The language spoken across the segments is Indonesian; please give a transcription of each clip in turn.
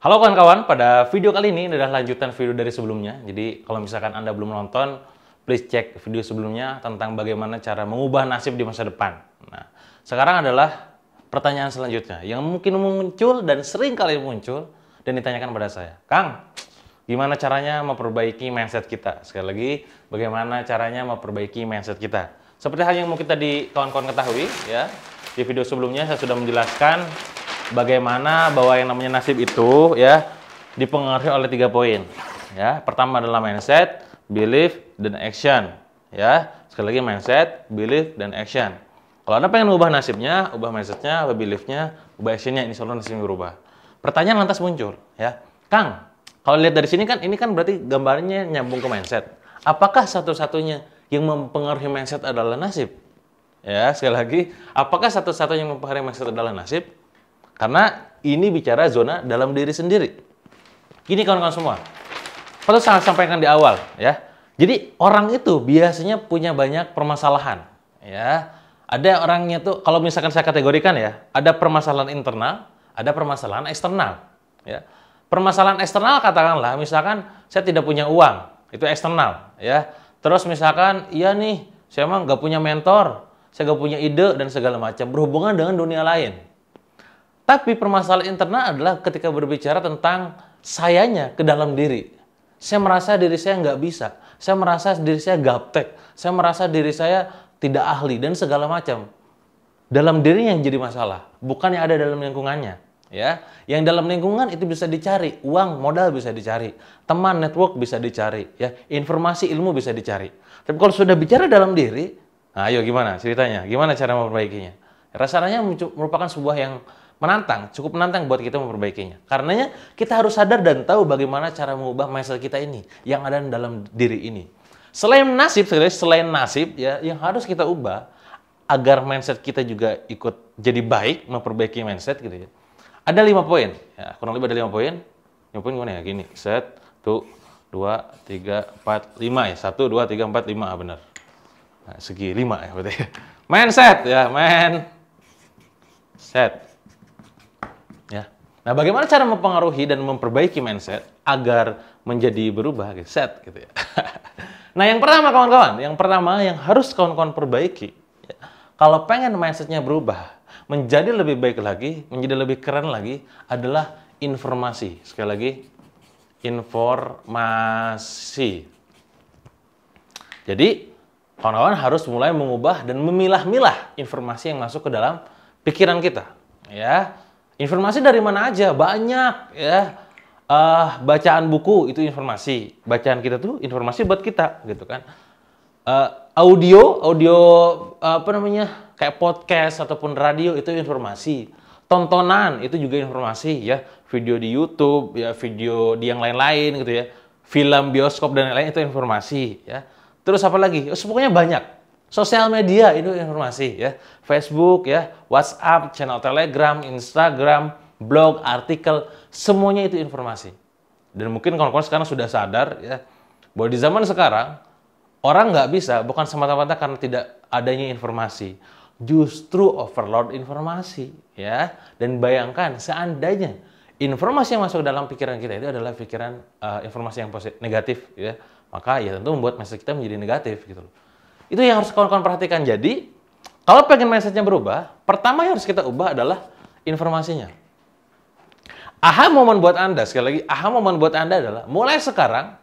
Halo kawan-kawan, pada video kali ini adalah lanjutan video dari sebelumnya. Jadi kalau misalkan Anda belum nonton, please cek video sebelumnya tentang bagaimana cara mengubah nasib di masa depan. Nah, sekarang adalah pertanyaan selanjutnya yang mungkin muncul dan sering kali muncul dan ditanyakan pada saya. Kang, gimana caranya memperbaiki mindset kita? Sekali lagi, bagaimana caranya memperbaiki mindset kita? Seperti hal yang mungkin tadi kawan-kawan ketahui, ya, di video sebelumnya saya sudah menjelaskan bagaimana bahwa yang namanya nasib itu ya dipengaruhi oleh 3 poin. Ya, pertama adalah mindset, belief, dan action. Ya, sekali lagi mindset, belief, dan action. Kalau Anda pengen ubah nasibnya, ubah mindsetnya, ubah beliefnya, ubah actionnya, ini selalu nasibnya berubah. Pertanyaan lantas muncul, ya, Kang, kalau lihat dari sini kan, ini kan berarti gambarnya nyambung ke mindset. Apakah satu-satunya yang mempengaruhi mindset adalah nasib? Ya, sekali lagi, apakah satu-satunya yang mempengaruhi mindset adalah nasib? Karena ini bicara zona dalam diri sendiri. Gini kawan-kawan semua, perlu saya sampaikan di awal, ya. Jadi orang itu biasanya punya banyak permasalahan, ya. Ada orangnya tuh, kalau misalkan saya kategorikan ya, ada permasalahan internal, ada permasalahan eksternal, ya. Permasalahan eksternal katakanlah, misalkan saya tidak punya uang, itu eksternal, ya. Terus misalkan, iya nih, saya emang nggak punya mentor, saya nggak punya ide dan segala macam, berhubungan dengan dunia lain. Tapi permasalahan internal adalah ketika berbicara tentang sayanya ke dalam diri. Saya merasa diri saya nggak bisa, saya merasa diri saya gaptek, saya merasa diri saya tidak ahli, dan segala macam. Dalam dirinya yang jadi masalah, bukan yang ada dalam lingkungannya. Ya, yang dalam lingkungan itu bisa dicari, uang, modal bisa dicari, teman, network bisa dicari, ya, informasi, ilmu bisa dicari. Tapi kalau sudah bicara dalam diri, nah ayo gimana ceritanya? Gimana cara memperbaikinya? Rasanya merupakan sebuah yang menantang, cukup menantang buat kita memperbaikinya. Karenanya kita harus sadar dan tahu bagaimana cara mengubah mindset kita ini yang ada dalam diri ini. Selain nasib, selain nasib ya, yang harus kita ubah agar mindset kita juga ikut jadi baik, memperbaiki mindset gitu ya. Ada 5 poin. Ya, kurang lebih ada 5 poin. 5 poin gimana ya? Gini, 1, 2, 3, 4, 5 ya. 1, 2, 3, 4, 5, benar. Nah, segi 5 ya berarti. Mindset ya, mindset. Ya. Nah, bagaimana cara mempengaruhi dan memperbaiki mindset agar menjadi berubah, gitu, set gitu ya. Nah, yang pertama kawan-kawan, yang harus kawan-kawan perbaiki, ya, kalau pengen mindsetnya berubah, menjadi lebih baik lagi, menjadi lebih keren lagi, adalah informasi. Sekali lagi, informasi. Jadi, kawan-kawan harus mulai mengubah dan memilah-milah informasi yang masuk ke dalam pikiran kita. Ya, informasi dari mana aja? Banyak, ya. Bacaan buku itu informasi. Bacaan kita tuh informasi buat kita, gitu kan. Audio apa namanya? Kayak podcast ataupun radio itu informasi. Tontonan itu juga informasi, ya. Video di YouTube, ya, video di yang lain-lain gitu ya. Film, bioskop dan lain-lain itu informasi, ya. Terus apa lagi? Pokoknya banyak. Sosial media itu informasi, ya. Facebook, ya, WhatsApp, channel Telegram, Instagram, blog, artikel, semuanya itu informasi. Dan mungkin kawan-kawan sekarang sudah sadar, ya, bahwa di zaman sekarang orang nggak bisa, bukan semata-mata karena tidak adanya informasi, justru overload informasi, ya. Dan bayangkan seandainya informasi yang masuk dalam pikiran kita itu adalah pikiran informasi yang negatif, ya, maka ya tentu membuat mindset kita menjadi negatif, gitu loh. Itu yang harus kawan-kawan perhatikan. Jadi, kalau pengen mindsetnya berubah, pertama yang harus kita ubah adalah informasinya. Aha momen buat Anda, sekali lagi, aha momen buat Anda adalah mulai sekarang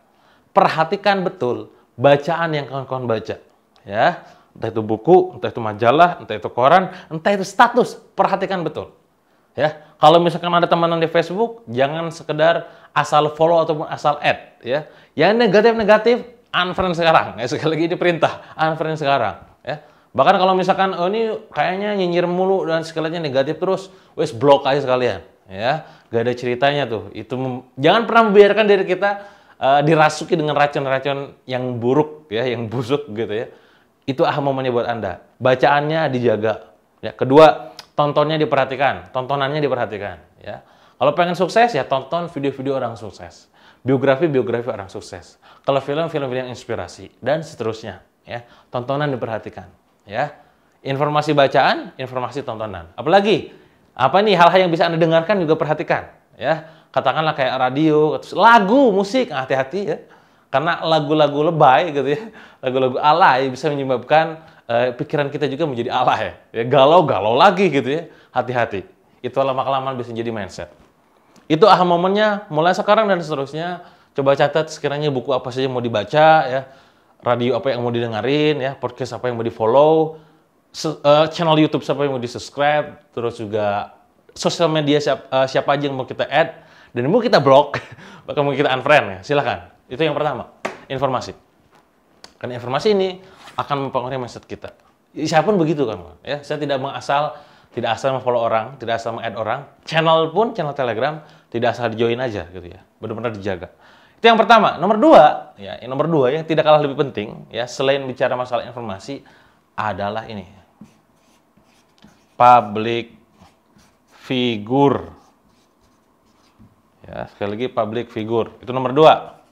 perhatikan betul bacaan yang kawan-kawan baca, ya. Entah itu buku, entah itu majalah, entah itu koran, entah itu status, perhatikan betul. Ya, kalau misalkan ada teman di Facebook, jangan sekedar asal follow ataupun asal add, ya. Yang negatif-negatif, unfriend sekarang. Ya, sekali lagi ini perintah, unfriend sekarang, ya. Bahkan kalau misalkan oh ini kayaknya nyinyir mulu dan segalanya negatif terus, wes blok aja sekalian, ya. Gak ada ceritanya tuh. Itu jangan pernah membiarkan diri kita dirasuki dengan racun-racun yang buruk, ya, yang busuk gitu ya. Itu aha momennya buat Anda. Bacaannya dijaga, ya. Kedua, tontonnya diperhatikan, tontonannya diperhatikan, ya. Kalau pengen sukses ya tonton video-video orang sukses, biografi orang sukses. Kalau film-film yang inspirasi dan seterusnya, ya. Tontonan diperhatikan, ya. Informasi bacaan, informasi tontonan. Apalagi apa nih hal-hal yang bisa Anda dengarkan juga perhatikan, ya. katakanlah kayak radio, terus lagu, musik, hati-hati ya. Karena lagu-lagu lebay gitu ya, lagu-lagu alay bisa menyebabkan pikiran kita juga menjadi alay ya. Galau-galau lagi gitu ya, hati-hati. Itu lama-kelamaan bisa jadi mindset. Itu aha momennya, mulai sekarang dan seterusnya, coba catat sekiranya buku apa saja mau dibaca ya, radio apa yang mau didengarin ya, podcast apa yang mau di-follow, channel YouTube siapa yang mau di-subscribe, terus juga sosial media siapa aja yang mau kita add, dan mau kita block, bahkan mau kita unfriend ya, silahkan. Itu yang pertama, informasi. Karena informasi ini akan mempengaruhi mindset kita. Siapapun begitu kan, ya. Saya tidak asal memfollow orang, tidak asal meng-add orang. Channel Telegram, tidak asal di-join aja gitu ya. Benar-benar dijaga. Itu yang pertama. Nomor dua yang tidak kalah lebih penting, ya, selain bicara masalah informasi, adalah ini. Public figure. Ya, sekali lagi public figure. Itu nomor dua.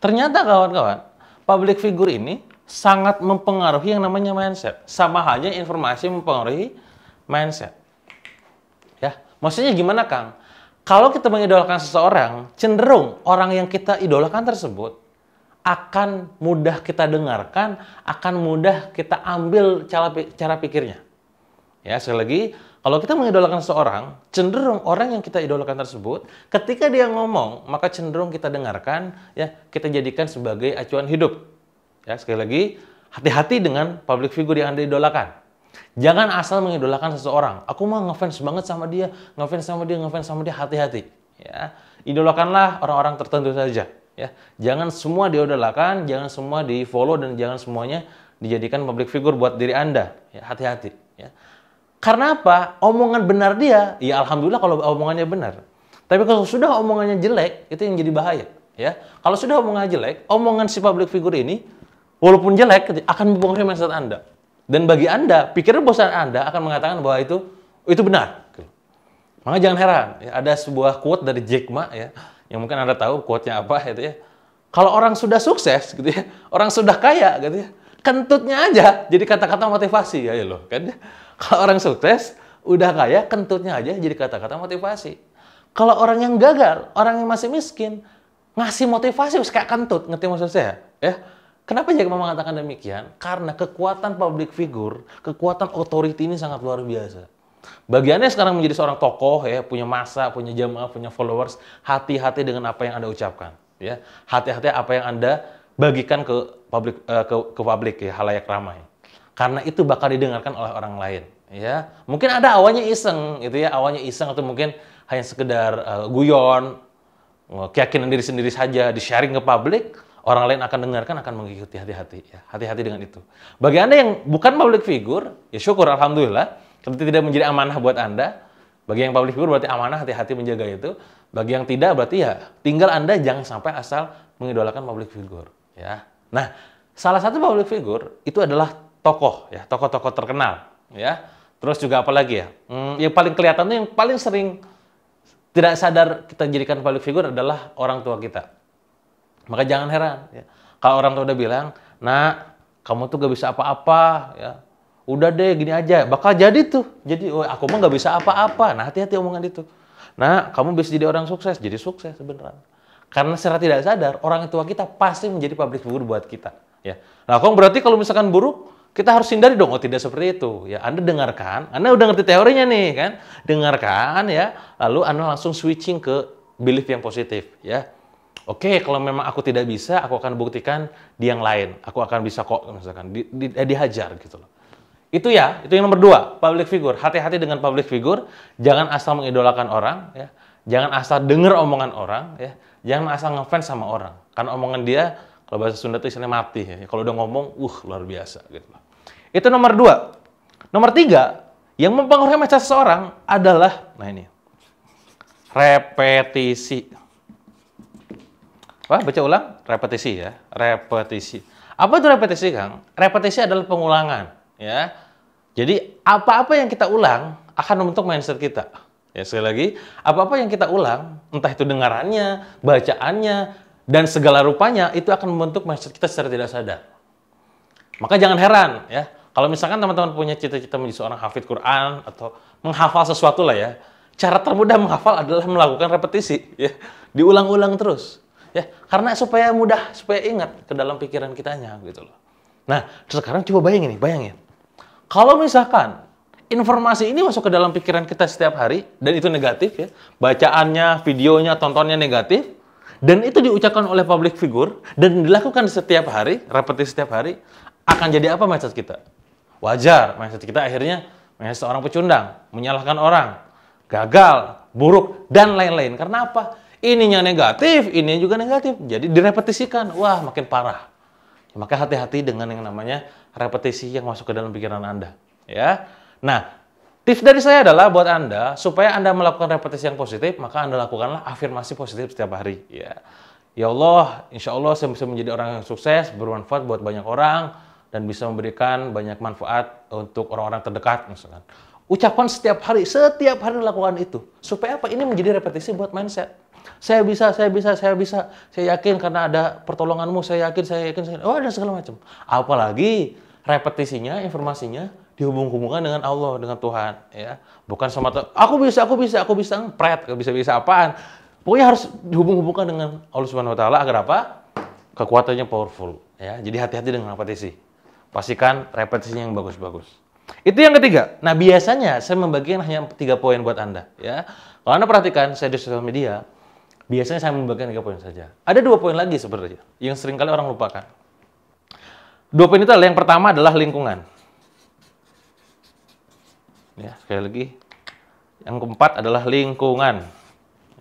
Ternyata kawan-kawan, public figure ini sangat mempengaruhi yang namanya mindset. Sama halnya informasi mempengaruhi mindset. Ya, maksudnya gimana, Kang? Kalau kita mengidolakan seseorang, cenderung orang yang kita idolakan tersebut akan mudah kita dengarkan, akan mudah kita ambil cara pikirnya. Ya, sekali lagi, kalau kita mengidolakan seseorang, cenderung orang yang kita idolakan tersebut, ketika dia ngomong, maka cenderung kita dengarkan, ya, kita jadikan sebagai acuan hidup. Ya, sekali lagi, hati-hati dengan public figure yang Anda idolakan. Jangan asal mengidolakan seseorang. Aku mah ngefans banget sama dia, hati-hati. Ya, idolakanlah orang-orang tertentu saja. Ya, jangan semua diidolakan, jangan semua di-follow, dan jangan semuanya dijadikan public figure buat diri Anda. Ya, hati-hati. Ya. Karena apa? Omongan benar dia, ya alhamdulillah kalau omongannya benar. Tapi kalau sudah omongannya jelek, itu yang jadi bahaya. Ya, kalau sudah omongannya jelek, omongan si public figure ini, walaupun jelek, akan mempengaruhi mindset Anda. Dan bagi Anda, pikiran bosan Anda akan mengatakan bahwa itu benar. Maka jangan heran, ya, ada sebuah quote dari Jack Ma, ya, yang mungkin Anda tahu quote-nya apa, gitu ya. Kalau orang sudah sukses, gitu ya, orang sudah kaya, gitu ya, kentutnya aja jadi kata-kata motivasi, ya loh, kan? Kalau orang sukses, udah kaya, kentutnya aja jadi kata-kata motivasi. Kalau orang yang gagal, orang yang masih miskin, ngasih motivasi kayak kentut, ngerti maksud saya? Ya. Kenapa Jack Ma mengatakan demikian? Karena kekuatan public figure, kekuatan authority ini sangat luar biasa. Bagiannya sekarang menjadi seorang tokoh, ya, punya massa, punya jamaah, punya followers, hati-hati dengan apa yang Anda ucapkan. Ya. Hati-hati apa yang Anda bagikan ke publik, ya, halayak ramai. Karena itu bakal didengarkan oleh orang lain, ya. Mungkin ada awalnya iseng, gitu ya, atau mungkin hanya sekedar guyon, keyakinan diri sendiri saja, di-sharing ke publik, orang lain akan dengarkan, akan mengikuti. Hati-hati, ya. Hati-hati dengan itu. Bagi Anda yang bukan public figure, ya syukur, alhamdulillah, itu tidak menjadi amanah buat Anda. Bagi yang public figure berarti amanah, hati-hati menjaga itu. Bagi yang tidak berarti ya tinggal Anda jangan sampai asal mengidolakan public figure, ya. Nah, salah satu public figure itu adalah tokoh, ya, tokoh-tokoh terkenal, ya. Terus juga apa lagi ya? Yang paling kelihatan tuh, yang paling sering tidak sadar kita jadikan public figure adalah orang tua kita. Maka jangan heran, ya. Kalau orang tua udah bilang, "Nak, kamu tuh gak bisa apa-apa, ya. Udah deh, gini aja." Bakal jadi tuh. Jadi, "Oh, aku mah gak bisa apa-apa." Nah, hati-hati omongan itu. "Nah, kamu bisa jadi orang sukses." Jadi sukses sebenarnya. Karena secara tidak sadar, orang tua kita pasti menjadi public figure buat kita. Ya. Nah, kok berarti kalau misalkan buruk, kita harus hindari dong. Oh, tidak seperti itu. Ya, Anda dengarkan. Anda udah ngerti teorinya nih, kan? Dengarkan, ya. Lalu Anda langsung switching ke belief yang positif, ya. Oke, kalau memang aku tidak bisa, aku akan buktikan di yang lain. Aku akan bisa kok, misalkan dihajar gitu loh. Itu ya, itu yang nomor dua, public figure. Hati-hati dengan public figure. Jangan asal mengidolakan orang, ya. Jangan asal dengar omongan orang, ya. Jangan asal ngefans sama orang. Karena omongan dia, kalau bahasa Sunda itu istilahnya mati. Ya. Kalau udah ngomong, luar biasa gitu loh. Itu nomor dua. Nomor tiga, yang mempengaruhi mindset seseorang adalah, nah ini, repetisi. Wah, baca ulang, repetisi ya, repetisi. Apa itu repetisi, Kang? Repetisi adalah pengulangan, ya. Jadi apa-apa yang kita ulang akan membentuk mindset kita. Ya, sekali lagi, apa-apa yang kita ulang, entah itu dengarannya, bacaannya, dan segala rupanya, itu akan membentuk mindset kita secara tidak sadar. Maka jangan heran, ya. Kalau misalkan teman-teman punya cita-cita menjadi seorang hafidz Quran atau menghafal sesuatu lah, ya, Cara termudah menghafal adalah melakukan repetisi, ya. Diulang-ulang terus, ya. Karena supaya mudah, supaya ingat ke dalam pikiran kitanya, gitu loh. Nah, sekarang coba bayangin. Kalau misalkan informasi ini masuk ke dalam pikiran kita setiap hari, dan itu negatif, ya. Bacaannya, videonya, tontonnya negatif, dan itu diucapkan oleh public figure, dan dilakukan setiap hari, repetisi setiap hari, akan jadi apa mindset kita? Wajar, mindset kita akhirnya mindset seorang pecundang, menyalahkan orang, gagal, buruk, dan lain-lain. Karena apa? Ininya negatif, ini juga negatif. Jadi direpetisikan. Wah, makin parah. Maka hati-hati dengan yang namanya repetisi yang masuk ke dalam pikiran Anda. Ya. Nah, tips dari saya adalah buat Anda, supaya Anda melakukan repetisi yang positif, maka Anda lakukanlah afirmasi positif setiap hari. Ya Allah, insya Allah saya bisa menjadi orang yang sukses, bermanfaat buat banyak orang, dan bisa memberikan banyak manfaat untuk orang-orang terdekat, misalkan. Ucapan setiap hari lakukan itu. Supaya apa? Ini menjadi repetisi buat mindset. Saya bisa. Saya yakin karena ada pertolonganmu, saya yakin. Oh, ada segala macam. Apalagi repetisinya, informasinya dihubung-hubungkan dengan Allah, dengan Tuhan. Ya. Bukan semata, aku bisa, pret, bisa apaan. Pokoknya harus dihubung-hubungkan dengan Allah Subhanahu Wa Taala agar apa? Kekuatannya powerful. Ya. Jadi hati-hati dengan repetisi. Pastikan repetisinya yang bagus-bagus. Itu yang ketiga. Nah, biasanya saya membagikan hanya 3 poin buat Anda. Ya. Kalau Anda perhatikan, saya di sosial media, biasanya saya membagikan 3 poin saja. Ada 2 poin lagi sebenarnya, yang seringkali orang lupakan. 2 poin itu adalah, yang pertama adalah lingkungan. Ya, sekali lagi. Yang keempat adalah lingkungan.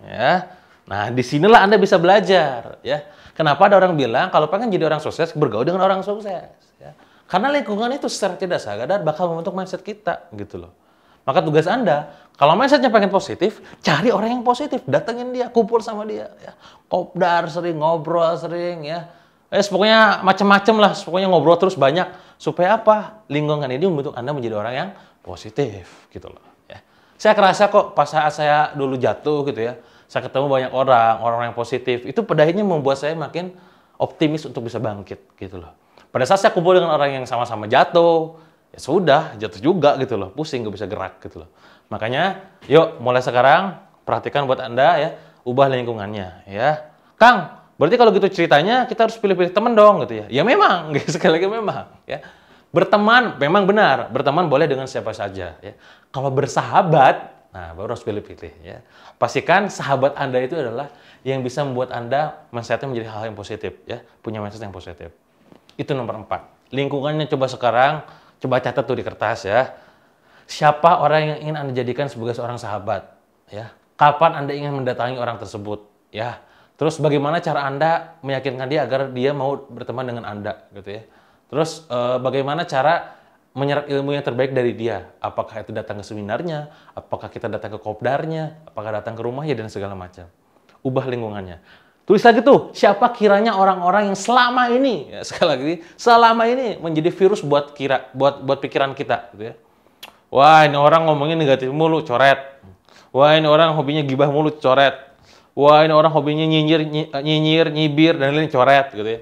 Ya. Nah, disinilah Anda bisa belajar. Ya. Kenapa ada orang bilang, kalau pengen jadi orang sukses, bergaul dengan orang sukses. Ya. Karena lingkungan itu secara tidak sadar bakal membentuk mindset kita, gitu loh. Maka tugas Anda, kalau mindsetnya pengen positif, cari orang yang positif, datengin dia, kumpul sama dia, ya. Kopdar sering, ngobrol sering, ya. Pokoknya macam-macam lah, pokoknya ngobrol terus banyak, supaya apa? Lingkungan ini membentuk Anda menjadi orang yang positif, gitu loh. Ya. Saya kerasa kok pas saat saya dulu jatuh, gitu ya, saya ketemu banyak orang yang positif, itu pada akhirnya membuat saya makin optimis untuk bisa bangkit, gitu loh. Pada saat saya kumpul dengan orang yang sama-sama jatuh, ya sudah, jatuh juga gitu loh, pusing, nggak bisa gerak gitu loh. Makanya, yuk mulai sekarang perhatikan buat Anda ya, ubah lingkungannya ya. Kang, berarti kalau gitu ceritanya kita harus pilih-pilih teman dong gitu ya. Ya memang, sekali lagi memang ya. Berteman, memang benar, berteman boleh dengan siapa saja ya. Kalau bersahabat, nah baru harus pilih-pilih ya. Pastikan sahabat Anda itu adalah yang bisa membuat Anda mindsetnya menjadi hal yang positif ya, punya mindset yang positif. Itu nomor 4. Lingkungannya coba sekarang, coba catat tuh di kertas ya. Siapa orang yang ingin Anda jadikan sebagai seorang sahabat? Ya. Kapan Anda ingin mendatangi orang tersebut? Ya. Terus bagaimana cara Anda meyakinkan dia agar dia mau berteman dengan Anda? Gitu ya. Terus bagaimana cara menyerap ilmu yang terbaik dari dia? Apakah itu datang ke seminarnya? Apakah kita datang ke kopdarnya? Apakah datang ke rumahnya? Dan segala macam. Ubah lingkungannya. Tulis lagi tuh, siapa kiranya orang-orang yang selama ini, ya, sekali lagi, selama ini menjadi virus buat pikiran kita, gitu ya. Wah, ini orang ngomongnya negatif mulu, coret. Wah, ini orang hobinya gibah mulu, coret. Wah, ini orang hobinya nyinyir, nyibir, dan lain-lain, coret, gitu ya.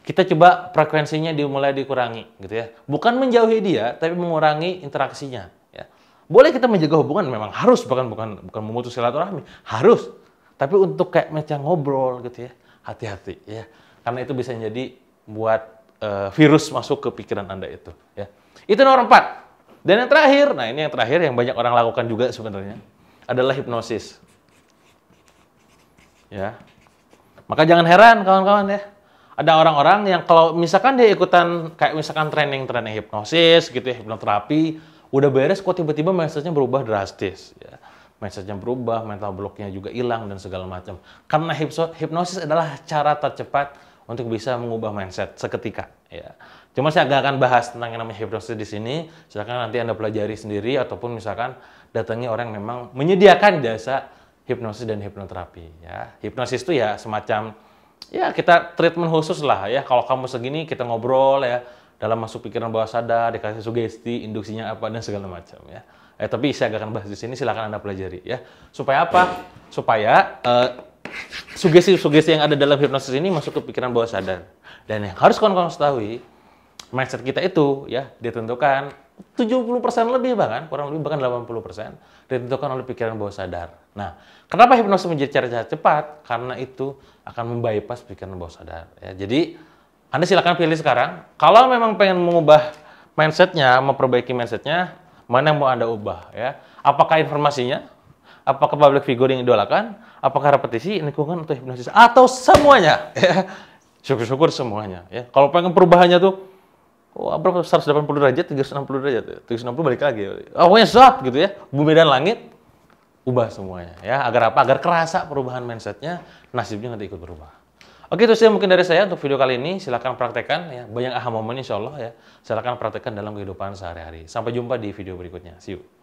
Kita coba frekuensinya dimulai dikurangi, gitu ya. Bukan menjauhi dia, tapi mengurangi interaksinya. Ya. Boleh kita menjaga hubungan, memang harus, bukan memutus silaturahmi, harus. Tapi untuk kayak macam ngobrol gitu ya, hati-hati ya. Karena itu bisa jadi buat virus masuk ke pikiran Anda itu ya. Itu nomor 4. Dan yang terakhir, nah ini yang terakhir yang banyak orang lakukan juga sebenarnya, adalah hipnosis. Ya. Maka jangan heran kawan-kawan ya. Ada orang-orang yang kalau misalkan dia ikutan kayak misalkan training hipnosis gitu ya, hipnoterapi, udah beres kok tiba-tiba mindsetnya berubah drastis ya. Mindsetnya berubah, mental blocknya juga hilang dan segala macam. Karena hipnosis adalah cara tercepat untuk bisa mengubah mindset seketika. Ya. Cuma saya nggak akan bahas tentang yang namanya hipnosis di sini. Silakan nanti Anda pelajari sendiri ataupun misalkan datangi orang yang memang menyediakan jasa hipnosis dan hipnoterapi. Ya. Hipnosis itu ya semacam ya kita treatment khusus lah ya. Kalau kamu segini kita ngobrol ya dalam masuk pikiran bawah sadar, dikasih sugesti, induksinya apa dan segala macam ya. Tapi saya gak akan bahas di sini, silakan Anda pelajari ya. Supaya apa? Supaya sugesti-sugesti yang ada dalam hipnosis ini masuk ke pikiran bawah sadar. Dan yang harus kawan-kawan ketahui, mindset kita itu ya ditentukan 70% lebih bahkan, kurang lebih bahkan 80% ditentukan oleh pikiran bawah sadar. Nah, kenapa hipnosis menjadi cara cepat? Karena itu akan membypass pikiran bawah sadar. Ya, jadi, Anda silakan pilih sekarang. Kalau memang pengen mengubah mindsetnya, memperbaiki mindsetnya, mana yang mau Anda ubah? Ya, apakah informasinya? Apakah public figure yang idolakan? Apakah repetisi, lingkungan, atau hipnosis? Atau semuanya? Ya, syukur-syukur semuanya. Ya, kalau pengen perubahannya tuh, berapa 180 derajat, 360 derajat, 360 balik lagi. Pokoknya shot gitu ya, bumi dan langit, ubah semuanya ya. Agar apa? Agar kerasa perubahan mindsetnya, nasibnya nanti ikut berubah. Oke, itu saja mungkin dari saya untuk video kali ini. Silahkan praktekkan ya, banyak aha momen insya Allah ya. Silahkan praktekkan dalam kehidupan sehari-hari. Sampai jumpa di video berikutnya. See you.